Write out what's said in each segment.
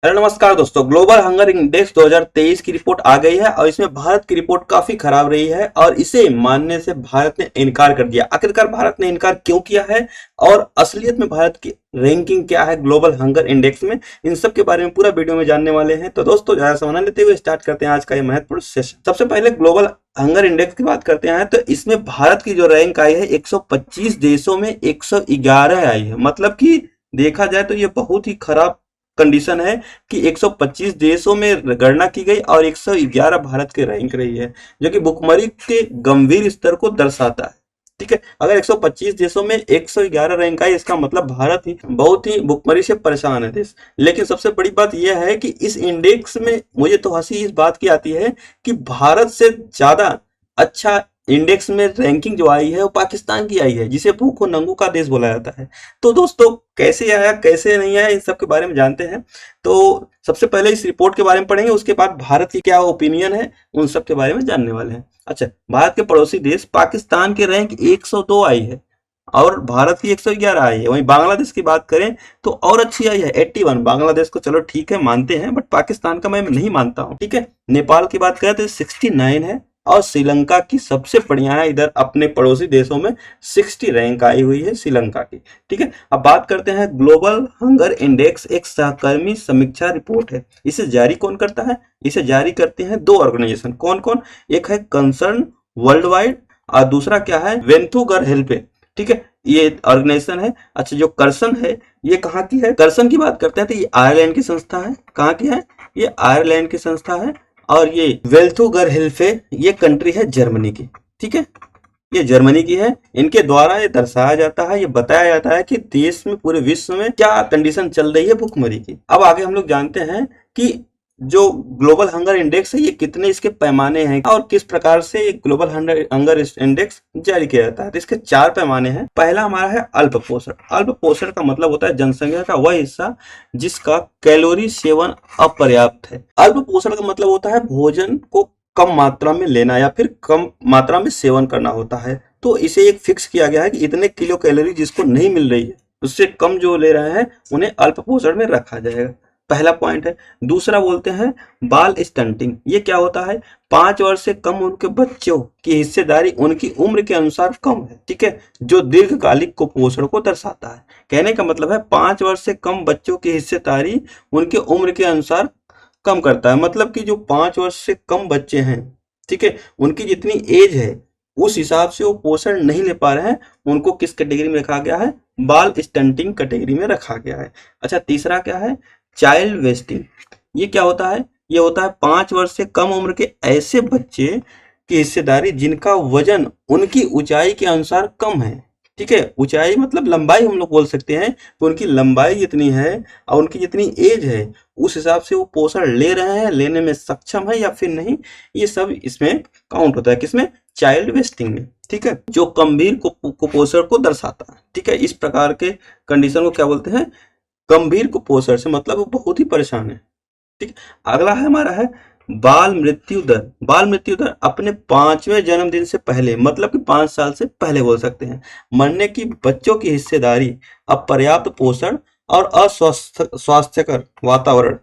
Hello नमस्कार दोस्तों। Global hunger index 2023 की रिपोर्ट आ गई है और इसमें भारत की रिपोर्ट काफी खराब रही है और इसे मानने से भारत ने इनकार कर दिया। आखिरकार भारत ने इनकार क्यों किया है और असलियत में भारत की रैंकिंग क्या है ग्लोबल हंगर इंडेक्स में, इन सब के बारे में पूरा वीडियो में जानने वाले हैं। तो दोस्तों ज्यादा समय न लेते हुए स्टार्ट करते हैं आज का ये महत्वपूर्ण सेशन। सबसे पहले ग्लोबल हंगर इंडेक्स की बात करते हैं तो इसमें भारत की जो रैंक आई है 125 देशों में 111 आई है। मतलब कि देखा जाए तो ये बहुत ही खराब कंडीशन है कि 125 देशों में गणना की गई और 111 भारत की रैंक रही है, जो कि भुखमरी के गंभीर स्तर को दर्शाता है। ठीक है, अगर 125 देशों में 111 रैंक आई, इसका मतलब भारत ही बहुत ही भुखमरी से परेशान है देश। लेकिन सबसे बड़ी बात यह है कि इस इंडेक्स में मुझे तो हंसी इस बात की आती है कि भारत से ज्यादा अच्छा इंडेक्स में रैंकिंग जो आई है वो पाकिस्तान की आई है, जिसे भूखो नंगू का देश बोला जाता है। तो दोस्तों कैसे आया कैसे नहीं आया इन सब के बारे में जानते हैं। तो सबसे पहले इस रिपोर्ट के बारे में पढ़ेंगे, उसके बाद भारत की क्या ओपिनियन है उन सब के बारे में जानने वाले हैं। अच्छा, भारत के पड़ोसी देश पाकिस्तान की रैंक 102 आई है और भारत की 111 आई है। वहीं बांग्लादेश की बात करें तो और अच्छी आई है 81। बांग्लादेश को चलो ठीक है मानते हैं, बट पाकिस्तान का मैं नहीं मानता हूं। ठीक है, नेपाल की बात करें तो 69 है और श्रीलंका की सबसे बढ़िया है, इधर अपने पड़ोसी देशों में 60 रैंक आई हुई है श्रीलंका की। ठीक है, अब बात करते हैं ग्लोबल हंगर इंडेक्स एक सहकर्मी समीक्षा रिपोर्ट है। इसे जारी कौन करता है? इसे जारी करते हैं दो ऑर्गेनाइजेशन। कौन कौन? एक है कंसर्न वर्ल्ड वाइड और दूसरा क्या है, वेंथुगर हेल्पे। ठीक है, ये ऑर्गेनाइजेशन है। अच्छा, जो कर्सन है ये कहाँ की है? कर्सन की बात करते हैं तो ये आयरलैंड की संस्था है। कहाँ की है? ये आयरलैंड की संस्था है। और ये वेल्थुगर हिल्फे ये कंट्री है जर्मनी की। ठीक है, ये जर्मनी की है। इनके द्वारा ये दर्शाया जाता है, ये बताया जाता है कि देश में पूरे विश्व में क्या कंडीशन चल रही है भुखमरी की। अब आगे हम लोग जानते हैं कि जो ग्लोबल हंगर इंडेक्स है ये कितने इसके पैमाने हैं और किस प्रकार से ये ग्लोबल हंगर इंडेक्स जारी किया जाता है। तो इसके 4 पैमाने हैं। पहला हमारा है अल्प पोषण। अल्प पोषण का मतलब होता है जनसंख्या का वह हिस्सा जिसका कैलोरी सेवन अपर्याप्त है। अल्प पोषण का मतलब होता है भोजन को कम मात्रा में लेना या फिर कम मात्रा में सेवन करना होता है। तो इसे एक फिक्स किया गया है कि इतने किलो कैलोरी जिसको नहीं मिल रही है, उससे कम जो ले रहे हैं उन्हें अल्प पोषण में रखा जाएगा। पहला पॉइंट है। दूसरा बोलते हैं बाल स्टंटिंग। ये क्या होता है? 5 वर्ष से कम उम्र के बच्चों की हिस्सेदारी उनकी उम्र के अनुसार कम है। ठीक है, जो दीर्घकालिक कुपोषण को दर्शाता है। कहने का मतलब है 5 वर्ष से कम बच्चों की हिस्सेदारी उनके उम्र के अनुसार कम करता है। मतलब कि जो 5 वर्ष से कम बच्चे हैं, ठीक है, उनकी जितनी एज है उस हिसाब से वो पोषण नहीं ले पा रहे हैं, उनको किस कैटेगरी में रखा गया है? बाल स्टंटिंग कैटेगरी में रखा गया है। अच्छा, तीसरा क्या है? Child wasting. ये क्या होता है? ये होता है 5 वर्ष से कम उम्र के ऐसे बच्चे की हिस्सेदारी जिनका वजन उनकी ऊंचाई के अनुसार कम है। ठीक है, ऊंचाई मतलब लंबाई हम लोग बोल सकते हैं, तो उनकी लंबाई जितनी है और उनकी जितनी एज है उस हिसाब से वो पोषण ले रहे हैं, लेने में सक्षम है या फिर नहीं, ये सब इसमें काउंट होता है। किसमें? चाइल्ड वेस्टिंग में। ठीक है, जो गंभीर कुपोषण को दर्शाता है। ठीक है, इस प्रकार के कंडीशन को क्या बोलते हैं? गंभीर कुपोषण से मतलब वो बहुत ही परेशान है। ठीक, अगला है हमारा है बाल मृत्यु दर। बाल मृत्यु दर अपने 5वें जन्मदिन से पहले, मतलब कि 5 साल से पहले बोल सकते हैं, मरने की बच्चों की हिस्सेदारी अपर्याप्त पोषण और स्वास्थ्यकर वातावरण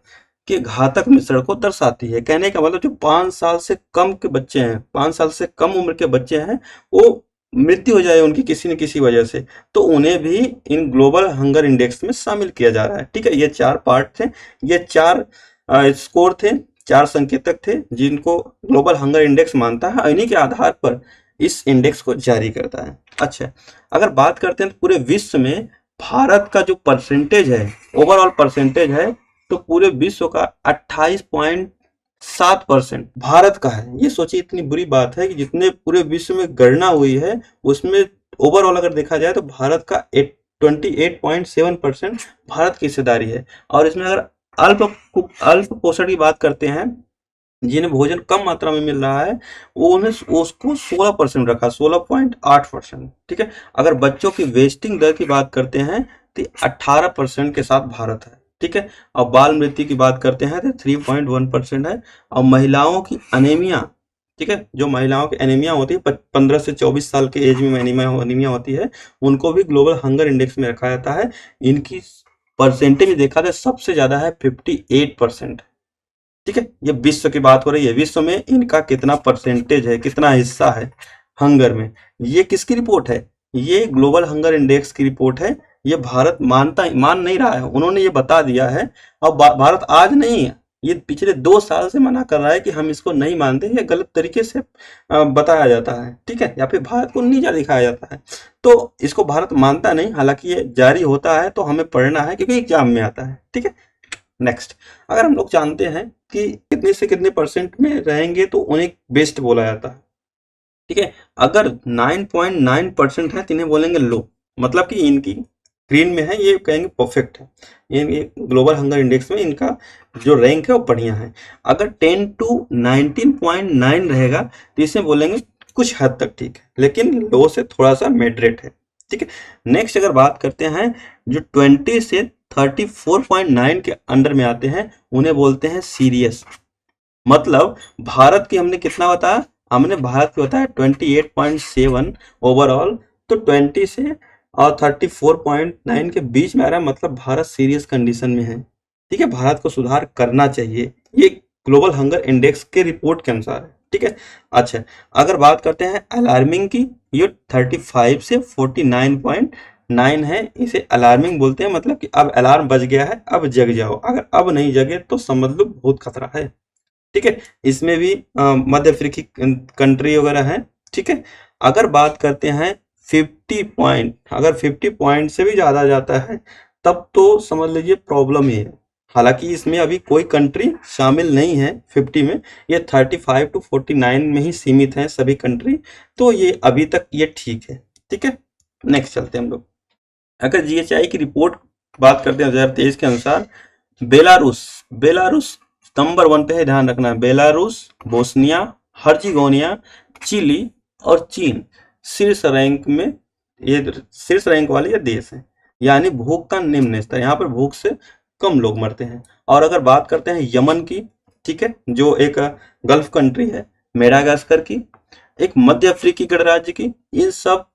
के घातक मिश्रण को दर्शाती है। कहने का मतलब जो 5 साल से कम के बच्चे हैं, 5 साल से कम उम्र के बच्चे हैं, वो मृत्यु हो जाए उनकी किसी न किसी वजह से, तो उन्हें भी इन ग्लोबल हंगर इंडेक्स में शामिल किया जा रहा है। ठीक है, ये 4 पार्ट थे, ये 4 स्कोर थे, 4 संकेतक थे जिनको ग्लोबल हंगर इंडेक्स मानता है और इन्हीं के आधार पर इस इंडेक्स को जारी करता है। अच्छा, अगर बात करते हैं तो पूरे विश्व में भारत का जो परसेंटेज है, ओवरऑल परसेंटेज है, तो पूरे विश्व का 28.7% भारत का है। ये सोचिए, इतनी बुरी बात है कि जितने पूरे विश्व में गणना हुई है उसमें ओवरऑल अगर देखा जाए तो भारत का 28.7% भारत की हिस्सेदारी है। और इसमें अगर अल्प पोषण की बात करते हैं, जिन्हें भोजन कम मात्रा में मिल रहा है, वो उन्हें उसको 16% रखा, 16.8%। ठीक है, अगर बच्चों की वेस्टिंग दर की बात करते हैं तो 18% के साथ भारत है। ठीक है, और बाल मृत्यु की बात करते हैं तो 3.1% है। और महिलाओं की अनेमिया, ठीक है, जो महिलाओं की एनीमिया होती है 15 से 24 साल के एज में एनीमिया होती है, उनको भी ग्लोबल हंगर इंडेक्स में रखा जाता है। इनकी परसेंटेज में देखा तो सबसे ज्यादा है 58%। ठीक है, ये विश्व की बात हो रही है, विश्व में इनका कितना परसेंटेज है, कितना हिस्सा है हंगर में। ये किसकी रिपोर्ट है? ये ग्लोबल हंगर इंडेक्स की रिपोर्ट है। ये भारत मान नहीं रहा है, उन्होंने ये बता दिया है। और भारत आज नहीं, ये पिछले 2 साल से मना कर रहा है कि हम इसको नहीं मानते, ये गलत तरीके से बताया जाता है। ठीक है, या फिर भारत को नीचा दिखाया जाता है, तो इसको भारत मानता नहीं। हालांकि ये जारी होता है तो हमें पढ़ना है, क्योंकि एग्जाम में आता है। ठीक है, नेक्स्ट, अगर हम लोग जानते हैं कि कितने से कितने परसेंट में रहेंगे तो उन्हें बेस्ट बोला जाता है। ठीक है, अगर 9.9% है तो इन्हें बोलेंगे लो, मतलब कि इनकी ग्रीन में है, ये कहेंगे परफेक्ट है। ये ग्लोबल हंगर इंडेक्स में इनका जो रैंक है वो बढ़िया है। अगर 10 टू 19.9 रहेगा तो इसे बोलेंगे कुछ हद तक ठीक है, लेकिन लो से थोड़ा सा मॉडरेट है। ठीक है, नेक्स्ट अगर बात करते हैं जो 20 से 34.9 के अंडर में आते हैं उन्हें बोलते हैं सीरियस। मतलब भारत की हमने कितना बताया, हमने भारत की बताया 28.7 ओवरऑल, तो 20 से और 34.9 के बीच में आ रहा है, मतलब भारत सीरियस कंडीशन में है। ठीक है, भारत को सुधार करना चाहिए, ये ग्लोबल हंगर इंडेक्स के रिपोर्ट के अनुसार है। ठीक है, अच्छा, अगर बात करते हैं अलार्मिंग की, ये 35 से 49.9 है, इसे अलार्मिंग बोलते हैं। मतलब कि अब अलार्म बज गया है, अब जग जाओ, अगर अब नहीं जगे तो समझ लो बहुत खतरा है। ठीक है, इसमें भी मध्य अफ्रीकी कंट्री वगैरह है। ठीक है, अगर बात करते हैं 50 पॉइंट, अगर 50 पॉइंट से भी ज्यादा जाता है तब तो समझ लीजिए प्रॉब्लम ही है। हालांकि इसमें अभी कोई कंट्री शामिल नहीं है 50 में, ये 35 टू 49 में ही सीमित हैं सभी कंट्री, तो ये अभी तक ये ठीक है। ठीक है, नेक्स्ट चलते हैं हम लोग। अगर जीएचआई की रिपोर्ट बात करते हैं 2023 के अनुसार, बेलारूस, बेलारूस नंबर 1 पे है, ध्यान रखना है। बेलारूस, बोस्निया हर्जिगोनिया, चिली और चीन शीर्ष रैंक में, ये शीर्ष रैंक वाले ये देश हैं। यानी भूख का निम्न स्तर, यहाँ पर भूख से कम लोग मरते हैं। और अगर बात करते हैं यमन की, ठीक है, जो एक गल्फ कंट्री है, मेडागास्कर की, एक मध्य अफ्रीकी गणराज्य की, इन सब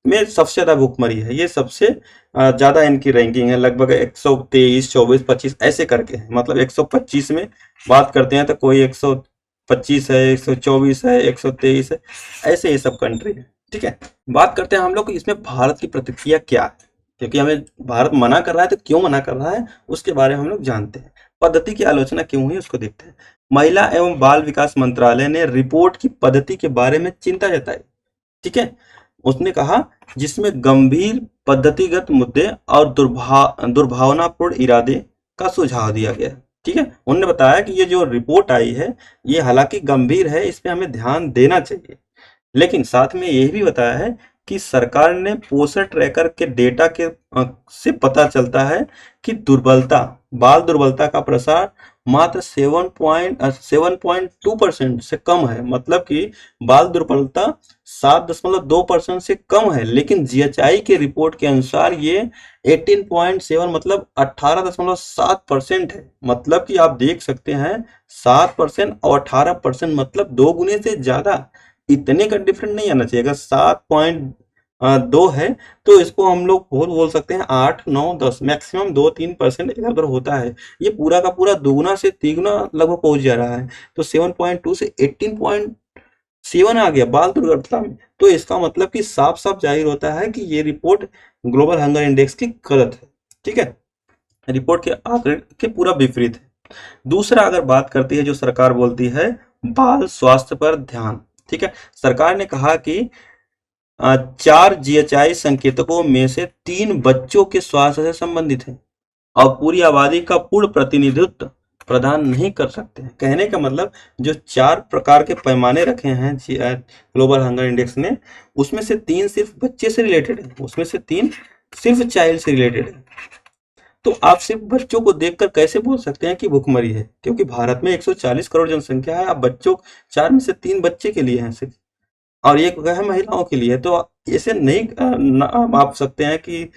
में सबसे ज्यादा भूखमरी है। ये सबसे ज्यादा इनकी रैंकिंग है, लगभग 123, 24, 25 ऐसे करके है। मतलब 125 में बात करते हैं तो कोई 125 है, 124 है, 123 है, ऐसे ये सब कंट्री है। ठीक है, बात करते हैं हम लोग इसमें भारत की प्रतिक्रिया क्या है, क्योंकि हमें भारत मना कर रहा है तो क्यों मना कर रहा है उसके बारे में हम लोग जानते हैं। पद्धति की आलोचना क्यों हुई उसको देखते हैं। महिला एवं बाल विकास मंत्रालय ने रिपोर्ट की पद्धति के बारे में चिंता जताई। ठीक है, उसने कहा जिसमें गंभीर पद्धतिगत मुद्दे और दुर्भावनापूर्ण इरादे का सुझाव दिया गया। ठीक है, उन्होंने बताया कि ये जो रिपोर्ट आई है ये हालांकि गंभीर है, इस पे हमें ध्यान देना चाहिए, लेकिन साथ में यह भी बताया है कि सरकार ने पोषण ट्रैकर के डेटा के से पता चलता है कि बाल दुर्बलता का प्रसार मात्र 7.2% से कम है। मतलब कि बाल दुर्बलता 7.2% से कम है, लेकिन जीएचआई के रिपोर्ट के अनुसार ये 18.7 मतलब 18.7% है। मतलब कि आप देख सकते हैं 7% और 18% मतलब 2 गुने से ज्यादा, इतने का डिफरेंट नहीं आना चाहिए। अगर 7.2 है तो इसको हम लोग बहुत बोल सकते हैं 8, 9, 10, मैक्सिमम 2-3% इधर उधर होता है। ये पूरा का पूरा दोगुना से तिगुना लगभग पहुंच जा रहा है, तो 7.2 से 18.7 आ गया बाल दुर्घटना में। तो इसका मतलब कि साफ साफ जाहिर होता है कि ये रिपोर्ट ग्लोबल हंगर इंडेक्स की गलत है। ठीक है, रिपोर्ट के आंकड़े के पूरा विपरीत है। दूसरा अगर बात करती है जो सरकार बोलती है बाल स्वास्थ्य पर ध्यान। ठीक है, सरकार ने कहा कि 4 जीएचआई संकेतकों में से 3 बच्चों के स्वास्थ्य से संबंधित हैं और पूरी आबादी का पूर्ण प्रतिनिधित्व प्रदान नहीं कर सकते हैं। कहने का मतलब जो 4 प्रकार के पैमाने रखे हैं ग्लोबल हंगर इंडेक्स ने, उसमें से 3 सिर्फ बच्चे से रिलेटेड है, उसमें से 3 सिर्फ चाइल्ड से रिलेटेड है। तो आप सिर्फ बच्चों को देखकर कैसे बोल सकते हैं कि भुखमरी है, क्योंकि भारत में 140 करोड़ जनसंख्या है। आप बच्चों 4 में से 3 बच्चे के लिए हैं सिर्फ, और एक है महिलाओं के लिए। तो ऐसे नहीं माप सकते हैं कि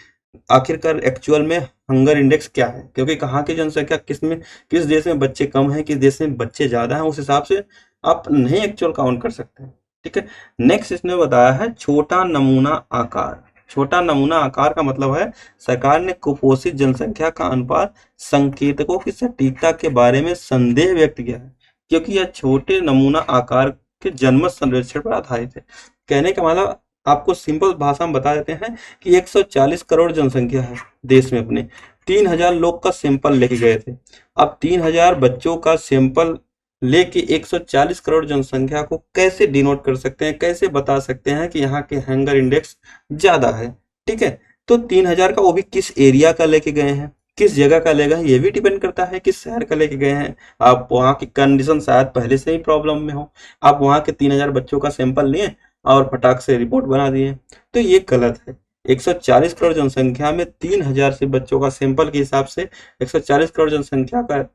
आखिरकार एक्चुअल में हंगर इंडेक्स क्या है, क्योंकि कहाँ की जनसंख्या किस देश में बच्चे कम हैं, किस देश में बच्चे ज्यादा हैं, उस हिसाब से आप नहीं एक्चुअल काउंट कर सकते हैं। ठीक है, नेक्स्ट इसने बताया है छोटा नमूना आकार। छोटा नमूना आकार का मतलब है सरकार ने कुपोषित जनसंख्या का अनुपात संकेतकों की सटीकता के बारे में संदेह व्यक्त किया है, क्योंकि यह छोटे नमूना आकार के जनमत सर्वेक्षण पर आधारित है। कहने का मतलब आपको सिंपल भाषा में बता देते हैं कि 140 करोड़ जनसंख्या है देश में अपने, 3000 लोग का सैंपल लेके गए थे। अब 3000 बच्चों का सैंपल लेके 140 करोड़ जनसंख्या को कैसे डिनोट कर सकते हैं, कैसे बता सकते हैं कि यहाँ के हंगर इंडेक्स ज्यादा है। ठीक है, तो 3000 का वो भी किस एरिया का लेके गए हैं, किस जगह का ले गए हैं, ये भी डिपेंड करता है किस शहर का लेके गए हैं। आप वहाँ की कंडीशन शायद पहले से ही प्रॉब्लम में हो, आप वहाँ के 3000 बच्चों का सैंपल लिए और फटाक से रिपोर्ट बना दिए, तो ये गलत है। 140 करोड़ जनसंख्या में 3000 से बच्चों का सैंपल के हिसाब से 140 करोड़ जनसंख्या का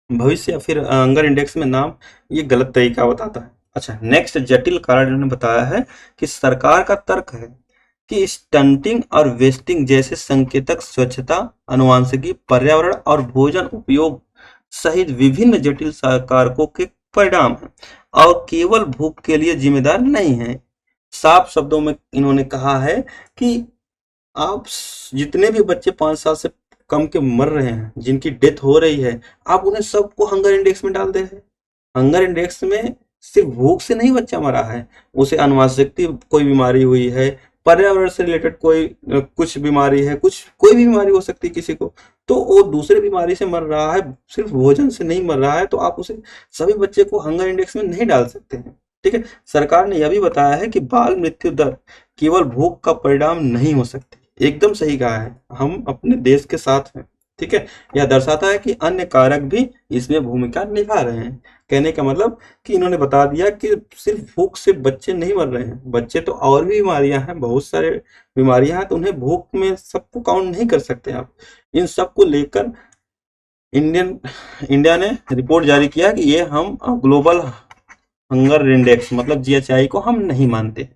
भविष्य या फिर हंगर इंडेक्स में नाम, ये गलत तरीका बताता है। अच्छा, नेक्स्ट जटिल कारण इन्होंने बताया है कि सरकार का तर्क है कि स्टंटिंग और वेस्टिंग जैसे संकेतक स्वच्छता, अनुवांशिकी, पर्यावरण और भोजन उपयोग सहित विभिन्न जटिल कारकों के परिणाम हैं और केवल भूख के लिए जिम्मेदार नहीं है। साफ शब्दों में इन्होंने कहा है कि आप जितने भी बच्चे 5 साल से कम के मर रहे हैं, जिनकी डेथ हो रही है, आप उन्हें सबको हंगर इंडेक्स में डाल दे रहे हैं। हंगर इंडेक्स में सिर्फ भूख से नहीं बच्चा मरा है, उसे अनुवांशिक कोई बीमारी हुई है, पर्यावरण से रिलेटेड कोई कुछ बीमारी है, कुछ कोई भी बीमारी हो सकती है किसी को, तो वो दूसरे बीमारी से मर रहा है, सिर्फ भोजन से नहीं मर रहा है, तो आप उसे सभी बच्चे को हंगर इंडेक्स में नहीं डाल सकते हैं। ठीक है, सरकार ने यह भी बताया है कि बाल मृत्यु दर केवल भूख का परिणाम नहीं हो सकती। एकदम सही कहा है, हम अपने देश के साथ हैं। ठीक है, यह दर्शाता है कि अन्य कारक भी इसमें भूमिका निभा रहे हैं। कहने का मतलब कि इन्होंने बता दिया कि सिर्फ भूख से बच्चे नहीं मर रहे हैं, बच्चे तो और भी बीमारियां हैं, बहुत सारे बीमारियां हैं, तो उन्हें भूख में सबको काउंट नहीं कर सकते आप। इन सबको लेकर इंडिया ने रिपोर्ट जारी किया कि ये हम ग्लोबल हंगर इंडेक्स मतलब जीएचआई को हम नहीं मानते।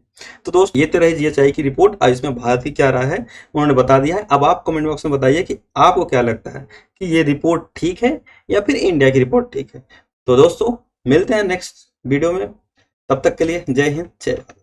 तो दोस्त, ये तो रही जीएचआई की रिपोर्ट। अब इसमें भारत की क्या राय है उन्होंने बता दिया है। अब आप कमेंट बॉक्स में बताइए कि आपको क्या लगता है कि ये रिपोर्ट ठीक है या फिर इंडिया की रिपोर्ट ठीक है। तो दोस्तों, मिलते हैं नेक्स्ट वीडियो में, तब तक के लिए जय हिंद, जय भारत।